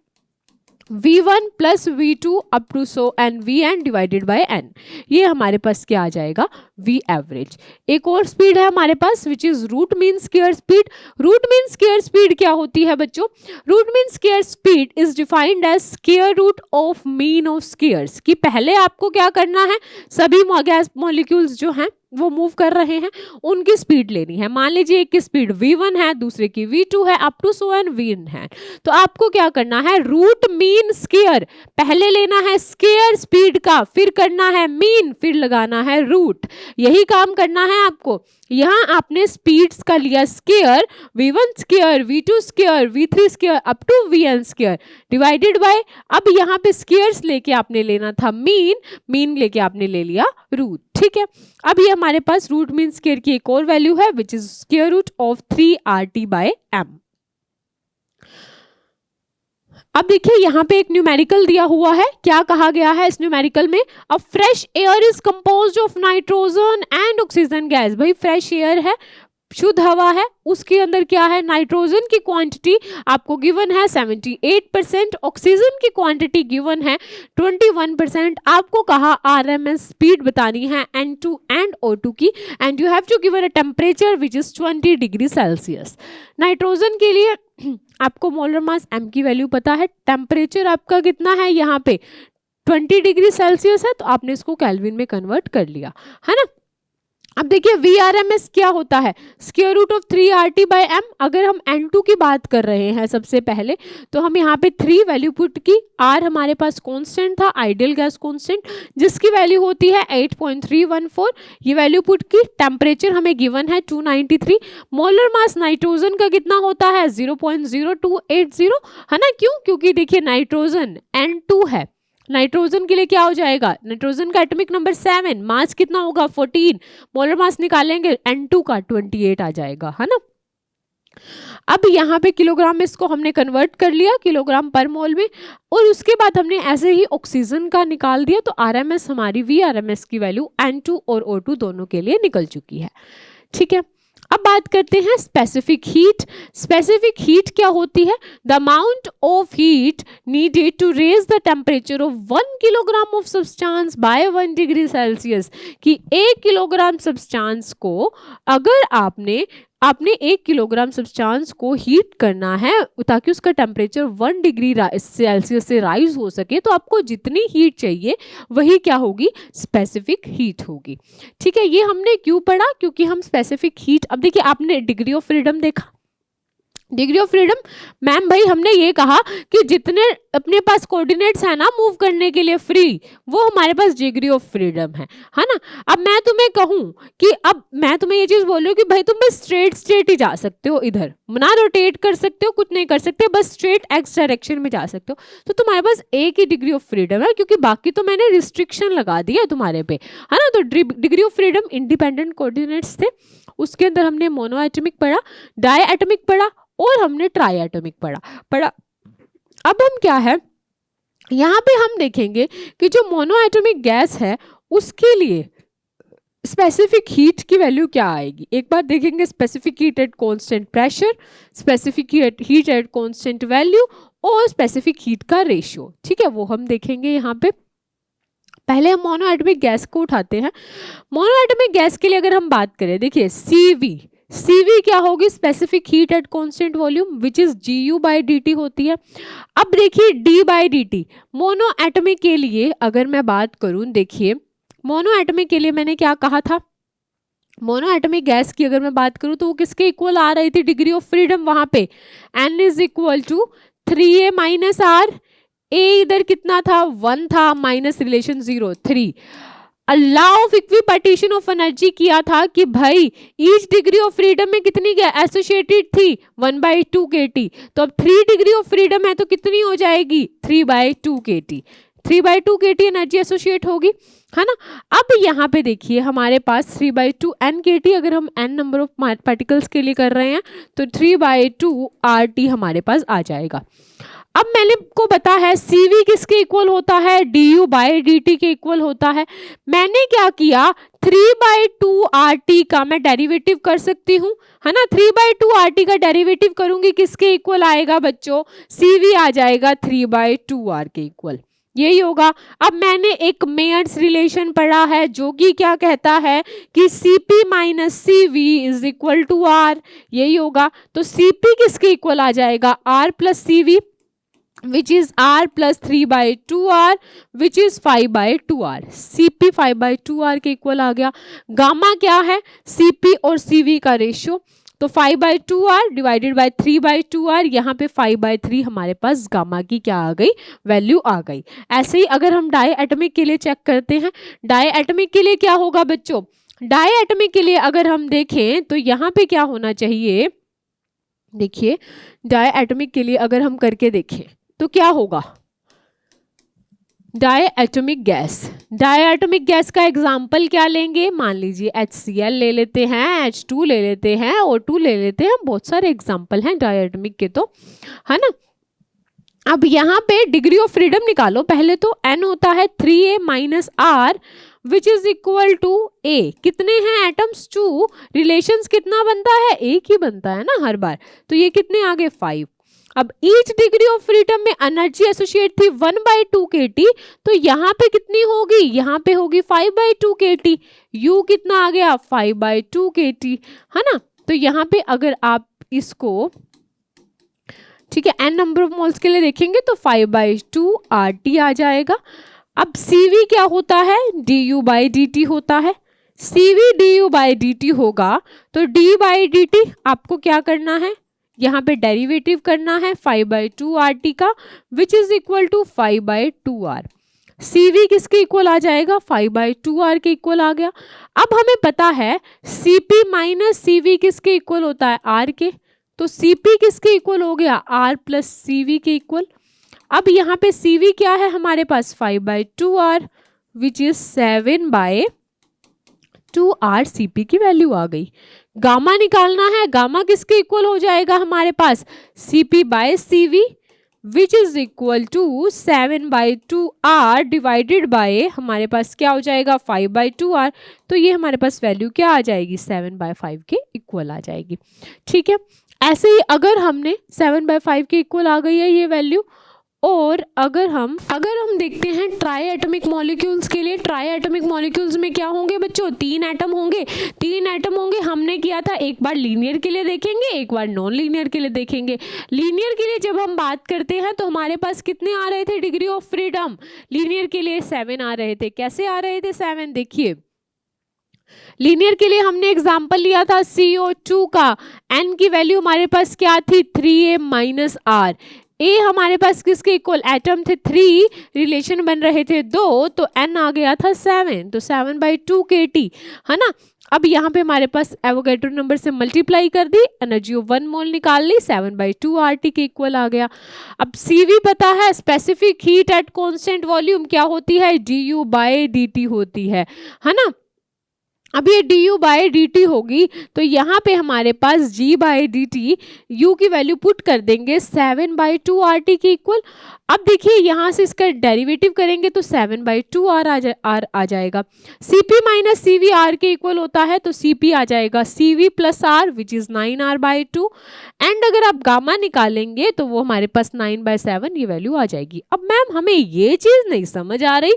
v1 plus v2 up to so n vn divided by n, ये हमारे पास क्या आ जाएगा, v एवरेज। एक और स्पीड है हमारे पास which is root mean square speed. Root mean square speed क्या होती है बच्चों, root mean square speed is defined as square root of mean of squares, कि पहले आपको क्या करना है, सभी गैस मॉलिक्यूल्स जो हैं वो मूव कर रहे हैं उनकी स्पीड लेनी है। मान लीजिए एक की स्पीड v1 है दूसरे की v2 है up to so N vn है, तो आपको क्या करना है, रूट मीन स्क्वायर पहले लेना है स्क्वायर स्पीड का, फिर करना है मीन, फिर लगाना है रूट, यही काम करना है आपको। यहाँ आपने स्पीड्स का लिया square, v1 square v2 square v3 square up to vn square divided by, अब यहाँ पे स्क्वायर्स लेके आपने लेना था मीन लेके आपने ले लिया रूट, ठीक है। अब ये हमारे पास रूट मीन स्क्वायर की एक और वैल्यू है which is square root of 3RT by m। अब देखिए यहाँ पे एक न्यूमेरिकल दिया हुआ है, क्या कहा गया है इस न्यूमेरिकल में, अ fresh air is composed of nitrogen and oxygen gas. भाई फ्रेश एयर है, शुद्ध हवा है, उसके अंदर क्या है, नाइट्रोजन की क्वांटिटी आपको गिवन है 78%, ऑक्सीजन की क्वांटिटी गिवन है 21%। आपको कहा RMS स्पीड बतानी है N2 एंड O2 की, and you have to given a temperature which is 20 degree Celsius. Nitrogen के लिए आपको मोलर मास m की वैल्यू पता है, टेम्परेचर आपका कितना है यहाँ पे 20 डिग्री सेल्सियस है, तो आपने इसको केल्विन में कन्वर्ट कर लिया, है ना। अब देखिए VRMS क्या होता है, square root of 3RT by m। अगर हम N2 की बात कर रहे हैं सबसे पहले, तो हम यहाँ पे 3 वैल्यू पुट की, R हमारे पास कांस्टेंट था, आइडियल गैस कांस्टेंट जिसकी वैल्यू होती है 8.314, ये वैल्यू पुट की, टेम्परेचर हमें गिवन है 293, मोलर मास नाइट्रोजन का कितना होता है 0.0280, है ना, क्यों, क्योंकि देखिए नाइट्रोजन N2 है, नाइट्रोजन के लिए क्या हो जाएगा, नाइट्रोजन का एटॉमिक नंबर 7, मास कितना होगा 14, मोलर मास निकालेंगे N2 का 28 आ जाएगा, है ना। अब यहाँ पे किलोग्राम में इसको हमने कन्वर्ट कर लिया किलोग्राम पर मोल में, और उसके बाद हमने ऐसे ही ऑक्सीजन का निकाल दिया, तो RMS हमारी VRMS की वैल्यू N2 और O2 दोनों के लिए निकल चुकी है, ठीक है। अब बात करते हैं स्पेसिफिक हीट। स्पेसिफिक हीट क्या होती है, the amount of heat needed to raise the temperature of 1 kilogram of substance by 1 degree Celsius, कि 1 किलोग्राम सब्सटेंस को अगर आपने 1 किलोग्राम सब्सटेंस को हीट करना है ताकि उसका टेम्परेचर 1 डिग्री सेल्सियस से राइज हो सके, तो आपको जितनी हीट चाहिए वही क्या होगी, स्पेसिफिक हीट होगी, ठीक है। ये हमने क्यों पढ़ा, क्योंकि हम स्पेसिफिक हीट, अब देखिए आपने डिग्री ऑफ फ्रीडम देखा, डिग्री ऑफ फ्रीडम मैम भाई हमने ये कहा कि जितने अपने पास कोऑर्डिनेट्स है ना मूव करने के लिए फ्री, वो हमारे पास डिग्री ऑफ फ्रीडम है ना। अब मैं तुम्हें कहूँ कि अब मैं तुम्हें ये चीज बोल रही हूँ कि भाई तुम बस स्ट्रेट ही जा सकते हो, इधर ना रोटेट कर सकते हो, कुछ नहीं कर सकते, बस स्ट्रेट एक्स डायरेक्शन में जा सकते हो, तो तुम्हारे पास एक ही डिग्री ऑफ फ्रीडम है, क्योंकि बाकी तो मैंने रिस्ट्रिक्शन लगा दिया तुम्हारे पे, है ना। तो degree of freedom independent coordinates थे, उसके अंदर हमने मोनो एटमिक पढ़ा, डाई एटमिक पढ़ा और हमने ट्राई एटमिक पढ़ा। अब हम क्या है यहाँ पे हम देखेंगे कि जो मोनो एटमिक गैस है उसके लिए स्पेसिफिक हीट की वैल्यू क्या आएगी, एक बार देखेंगे, specific heat at constant pressure, specific heat at constant value और स्पेसिफिक हीट का रेशियो, ठीक है, वो हम देखेंगे यहाँ पे। पहले हम मोनो एटॉमिक गैस को उठाते हैं। मोनो एटॉमिक गैस के लिए अगर हम बात करें, देखिए सीवी क्या होगी, specific heat at constant volume which is GU/dt होती है। अब देखिए D/dt मोनो एटॉमिक के लिए अगर मैं बात करूं, देखिए मोनो एटॉमिक के लिए मैंने क्या कहा था, मोनो एटॉमिक गैस की अगर मैं बात करूं तो वो किसके इक्वल आ रही थी, डिग्री ऑफ फ्रीडम वहां पे n is equal to 3a minus r. A इधर कितना था, 1 था, minus relation 0 3। Law of equipartition of energy किया था कि भाई ईच डिग्री ऑफ फ्रीडम में कितनी एसोसिएटेड थी 1/2 kT। तो अब 3 डिग्री ऑफ फ्रीडम है तो कितनी हो जाएगी 3/2 kT। 3/2 kT एनर्जी एसोसिएट होगी, है ना। अब यहाँ पे देखिए हमारे पास 3/2 n kT, अगर हम n नंबर ऑफ पार्टिकल्स के लिए कर रहे हैं तो 3/2 RT हमारे पास आ जाएगा। अब मैंने को पता है CV किसके इक्वल होता है, DU/dt के इक्वल होता है। मैंने क्या किया, 3/2 RT का मैं डेरिवेटिव कर सकती हूँ, है ना। 3/2 RT का डेरिवेटिव करूंगी, किसके इक्वल आएगा बच्चों, CV आ जाएगा 3/2 R के इक्वल, यही होगा। अब मैंने एक मेयर्स रिलेशन पढ़ा है जो कि क्या कहता है कि CP minus CV is equal to R, यही होगा। तो CP किसके इक्वल आ जाएगा, R plus CV which is R plus 3/2 R which is 5/2 R। CP 5/2 R के इक्वल आ गया। गामा क्या है, CP और CV का रेशियो, तो 5/2 R डिवाइडेड बाय 3/2 R, यहाँ पे 5/3 हमारे पास गामा की क्या आ गई, वैल्यू आ गई। ऐसे ही अगर हम डाई एटॉमिक के लिए चेक करते हैं, डाई एटॉमिक के लिए क्या होगा बच्चों, डाई एटॉमिक के लिए अगर हम देखें तो यहाँ पे क्या होना चाहिए, देखिए डाई एटॉमिक के लिए अगर हम करके देखें तो क्या होगा, diatomic gas, diatomic gas का एग्जाम्पल क्या लेंगे, मान लीजिए HCl ले लेते हैं, H2 ले लेते हैं, O2 ले लेते हैं, बहुत सारे एग्जाम्पल हैं डाई एटॉमिक के, तो है ना। अब यहाँ पे डिग्री ऑफ फ्रीडम निकालो, पहले तो n होता है 3a minus R which is equal to a। कितने हैं एटम्स, 2, रिलेशंस कितना बनता है, एक ही बनता है ना हर बार, तो ये कितने आ गए 5। अब ईच डिग्री ऑफ फ्रीडम में एनर्जी एसोसिएट थी 1/2 kT, तो यहाँ पे कितनी होगी, यहाँ पे होगी 5/2 kT। U कितना आ गया 5/2 kT, है ना। तो यहाँ पे अगर आप इसको, ठीक है, n नंबर ऑफ मोल्स के लिए देखेंगे तो 5/2 RT आ जाएगा। अब CV क्या होता है, DU/dt होता है। CV DU/dt होगा तो D/dt आपको क्या करना है, यहाँ पे डेरिवेटिव करना है 5/2 RT का which is equal to 5/2 R। CV किसके इक्वल आ जाएगा, 5/2 R के इक्वल आ गया। अब हमें पता है CP माइनस CV किसके इक्वल होता है, R के, तो CP किसके इक्वल हो गया, R प्लस CV के इक्वल। अब यहाँ पे CV क्या है हमारे पास 5/2 R which is 7/2 R। CP की वैल्यू आ गई। गामा निकालना है, गामा किसके इक्वल हो जाएगा हमारे पास, CP/CV which is equal to 7/2 R divided by हमारे पास क्या हो जाएगा 5/2 R। तो ये हमारे पास वैल्यू क्या आ जाएगी, 7/5 के इक्वल आ जाएगी। ठीक है, ऐसे ही अगर हमने 7/5 के इक्वल आ गई है ये वैल्यू, और अगर हम देखते हैं ट्राई एटॉमिक मॉलिक्यूल्स के लिए, ट्राई एटॉमिक मॉलिक्यूल्स में क्या होंगे बच्चों, 3 एटम होंगे, 3 एटम होंगे। हमने किया था एक बार लीनियर के लिए देखेंगे, एक बार नॉन लीनियर के लिए देखेंगे। लीनियर के लिए जब हम बात करते हैं तो हमारे पास कितने आ रहे थे डिग्री ऑफ फ्रीडम, लीनियर के लिए 7 आ रहे थे। कैसे आ रहे थे 7, देखिए लीनियर के लिए हमने एग्जाम्पल लिया था CO2 का, n की वैल्यू हमारे पास क्या थी 3a माइनस आर। ए हमारे पास किसके इक्वल, एटम थे 3, रिलेशन बन रहे थे 2, तो n आ गया था 7, तो 7/2 kT, है ना। अब यहाँ पे हमारे पास एवोगैड्रो नंबर से मल्टीप्लाई कर दी, एनर्जी ऑफ 1 मोल निकाल ली, 7/2 RT के इक्वल आ गया। अब CV पता है, specific heat at constant volume क्या होती है, DU/dt होती है ना। अब ये du बाई dt होगी, तो यहाँ पे हमारे पास g बाई dt, u की वैल्यू पुट कर देंगे 7/2 RT के इक्वल। अब देखिए यहाँ से इसका डेरिवेटिव करेंगे तो 7/2 R आ जाएगा। Cp माइनस CV R के इक्वल होता है, तो Cp आ जाएगा CV plus R which is 9R/2। And अगर आप गामा निकालेंगे तो वो हमारे पास 9/7 ये वैल्यू आ जाएगी। अब मैम हमें ये चीज नहीं समझ आ रही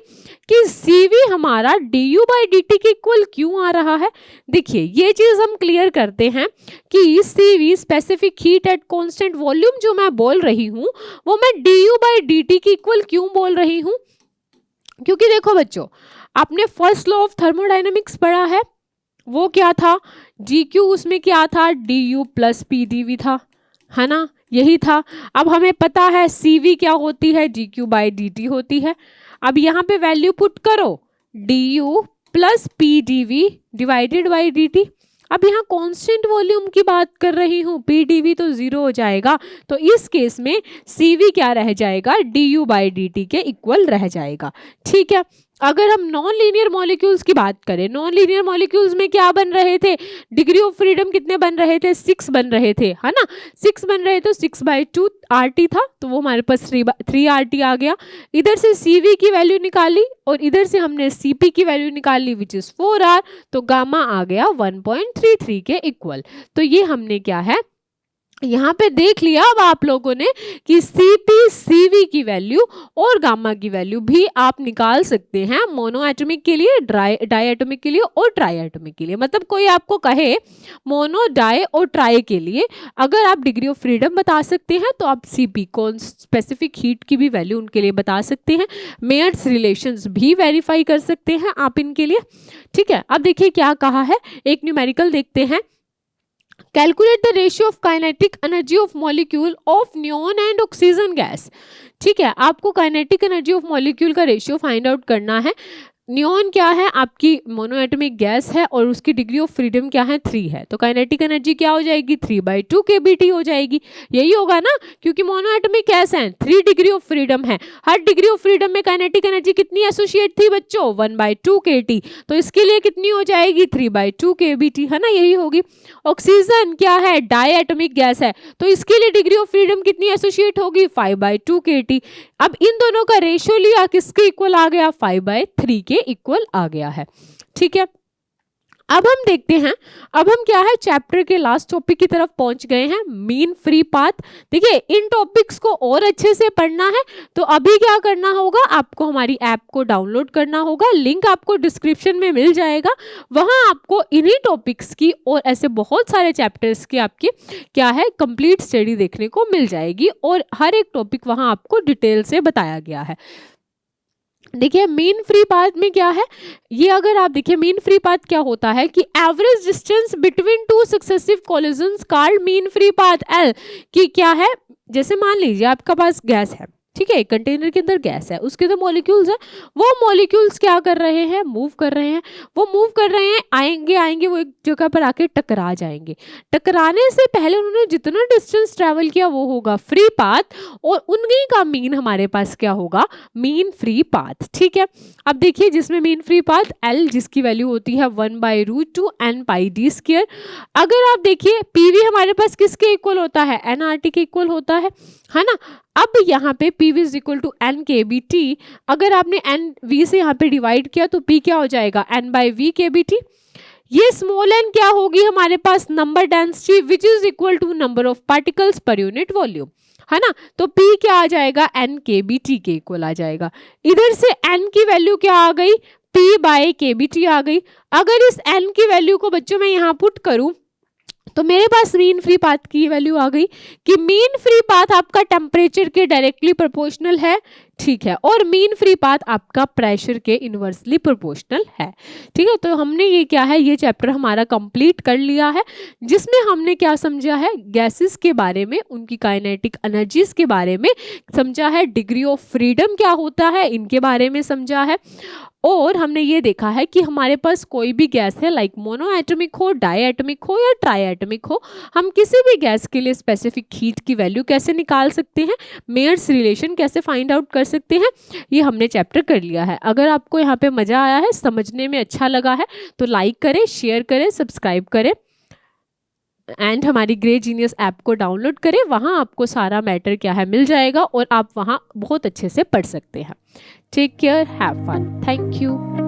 कि CV हमारा du बाई dt के इक्वल क्यों आ रहा है। देखिए ये चीज हम क्लियर करते हैं कि CV specific heat at constant volume जो मैं बोल रही हूँ वो मैं du बाई dt के इक्वल क्यों बोल रही हूँ, क्योंकि देखो बच्चों आपने फर्स्ट लॉ ऑफ थर्मोडायनेमिक्स पढ़ा है, वो क्या था, GQ उसमें क्या था, du प्लस pdv था, है ना, यही था। अब हमें पता है CV क्या होती है, GQ बाई dt होती है। अब यहाँ पे वैल्यू पुट करो du plus pdv divided by dt। अब यहाँ कांस्टेंट वॉल्यूम की बात कर रही हूँ, pdv तो 0 हो जाएगा, तो इस केस में CV क्या रह जाएगा, du बाई dt के इक्वल रह जाएगा। ठीक है, अगर हम नॉन लीनियर मॉलिक्यूल्स की बात करें, नॉन लीनियर मॉलिक्यूल्स में क्या बन रहे थे, डिग्री ऑफ फ्रीडम कितने बन रहे थे, 6 बन रहे थे, है ना, 6 बन रहे तो 6/2 RT था, तो वो हमारे पास 3 RT आ गया। इधर से CV की वैल्यू निकाली और इधर से हमने CP की वैल्यू निकाली विच इज 4R, तो गामा आ गया 1.33 के इक्वल। तो ये हमने क्या है यहाँ पे देख लिया अब आप लोगों ने कि CP CV की वैल्यू और गामा की वैल्यू भी आप निकाल सकते हैं मोनो एटॉमिक के लिए, डाई एटॉमिक के लिए और ट्राई एटॉमिक के लिए। मतलब कोई आपको कहे मोनो, डाई और ट्राई के लिए अगर आप डिग्री ऑफ फ्रीडम बता सकते हैं तो आप CP को स्पेसिफिक हीट की भी वैल्यू उनके लिए बता सकते हैं, मेयर्स रिलेशंस भी वेरीफाई कर सकते हैं आप इनके लिए। ठीक है, अब देखिए क्या कहा है, एक न्यूमेरिकल देखते हैं। Calculate the ratio of kinetic energy of molecule of neon and oxygen gas. ठीक है, आपको काइनेटिक एनर्जी ऑफ मॉलिक्यूल का रेशियो फाइंड आउट करना है। नियॉन क्या है, आपकी मोनोएटॉमिक गैस है और उसकी डिग्री ऑफ फ्रीडम क्या है, 3 है, तो काइनेटिक एनर्जी क्या हो जाएगी, 3/2 kBT हो जाएगी। यही होगा ना, क्योंकि मोनोएटॉमिक गैस है, 3 डिग्री ऑफ फ्रीडम है, हर डिग्री ऑफ फ्रीडम में काइनेटिक एनर्जी कितनी एसोसिएट थी बच्चों, 1/2 kT, तो इसके लिए कितनी हो जाएगी, 3/2 kBT, है ना, यही होगी। ऑक्सीजन क्या है, डाई एटॉमिक गैस है, तो इसके लिए डिग्री ऑफ फ्रीडम कितनी एसोसिएट होगी, 5/2 kT। अब इन दोनों का रेशियो लिया, किसके इक्वल आ गया, 5/3 के इक्वल आ गया है। ठीक है, अब हम देखते हैं, अब हम क्या है चैप्टर के लास्ट टॉपिक की तरफ पहुंच गए हैं, मीन फ्री पाथ। देखिए इन टॉपिक्स को और अच्छे से पढ़ना है तो अभी क्या करना होगा, आपको हमारी ऐप को डाउनलोड करना होगा, लिंक आपको डिस्क्रिप्शन में मिल जाएगा। वहां आपको इन्हीं टॉपिक्स की और ऐसे बहुत सारे चैप्टर्स की आपकी क्या है कंप्लीट स्टडी देखने को मिल जाएगी और हर एक टॉपिक वहां आपको डिटेल से बताया गया है। देखिए मीन फ्री पाथ में क्या है, ये अगर आप देखिए मीन फ्री पाथ क्या होता है कि average distance between two successive collisions called mean free path L, कि क्या है, जैसे मान लीजिए आपका पास गैस है, ठीक है, कंटेनर के अंदर गैस है, उसके अंदर मॉलिक्यूल्स है, वो मॉलिक्यूल्स क्या कर रहे हैं, मूव कर रहे हैं, वो मूव कर रहे हैं, आएंगे वो एक जगह पर आके टकरा जाएंगे। टकराने से पहले उन्होंने जितना डिस्टेंस ट्रेवल किया वो होगा फ्री पाथ और उन्हीं का मीन हमारे पास क्या होगा, मीन फ्री पाथ। ठीक है, अब देखिए जिसमें मीन फ्री पाथ L जिसकी वैल्यू होती है 1/√2 n πd²। अगर आप देखिए PV हमारे पास किसके इक्वल होता है, nRT के इक्वल होता है ना। अब यहाँ पे PV is equal to n kBT, अगर आपने NV से यहाँ पे डिवाइड किया तो P क्या हो जाएगा, n/V kBT। ये स्मॉल n क्या होगी हमारे पास, number density which is equal to number of particles per unit volume, है ना, तो P क्या आ जाएगा, n kBT के इक्वल आ जाएगा। इधर से n की वैल्यू क्या आ गई, P/kBT आ गई। अगर इस n की वैल्यू को बच्चों मैं यहाँ पुट करूं तो मेरे पास मीन फ्री पाथ की वैल्यू आ गई कि मीन फ्री पाथ आपका टेम्परेचर के डायरेक्टली प्रोपोर्शनल है, ठीक है, और मीन फ्री पाथ आपका प्रेशर के इनवर्सली प्रोपोर्शनल है। ठीक है, तो हमने ये क्या है, ये चैप्टर हमारा कंप्लीट कर लिया है जिसमें हमने क्या समझा है, गैसेस के बारे में, उनकी काइनेटिक एनर्जीज के बारे में समझा है, डिग्री ऑफ फ्रीडम क्या होता है इनके बारे में समझा है, और हमने ये देखा है कि हमारे पास कोई भी गैस है लाइक मोनो एटॉमिक हो, डाई एटॉमिक हो या ट्राई एटॉमिक हो, हम किसी भी गैस के लिए स्पेसिफिक हीट की वैल्यू कैसे निकाल सकते हैं, मेयर्स रिलेशन कैसे फाइंड आउट कर सकते हैं, ये हमने चैप्टर कर लिया है। अगर आपको यहाँ पे मज़ा आया है, समझने में अच्छा लगा है, तो लाइक करें, शेयर करें, सब्सक्राइब करें एंड हमारी ग्रेट जीनियस ऐप को डाउनलोड करें। वहाँ आपको सारा मैटर क्या है मिल जाएगा और आप वहाँ बहुत अच्छे से पढ़ सकते हैं। Take care, have fun, thank you.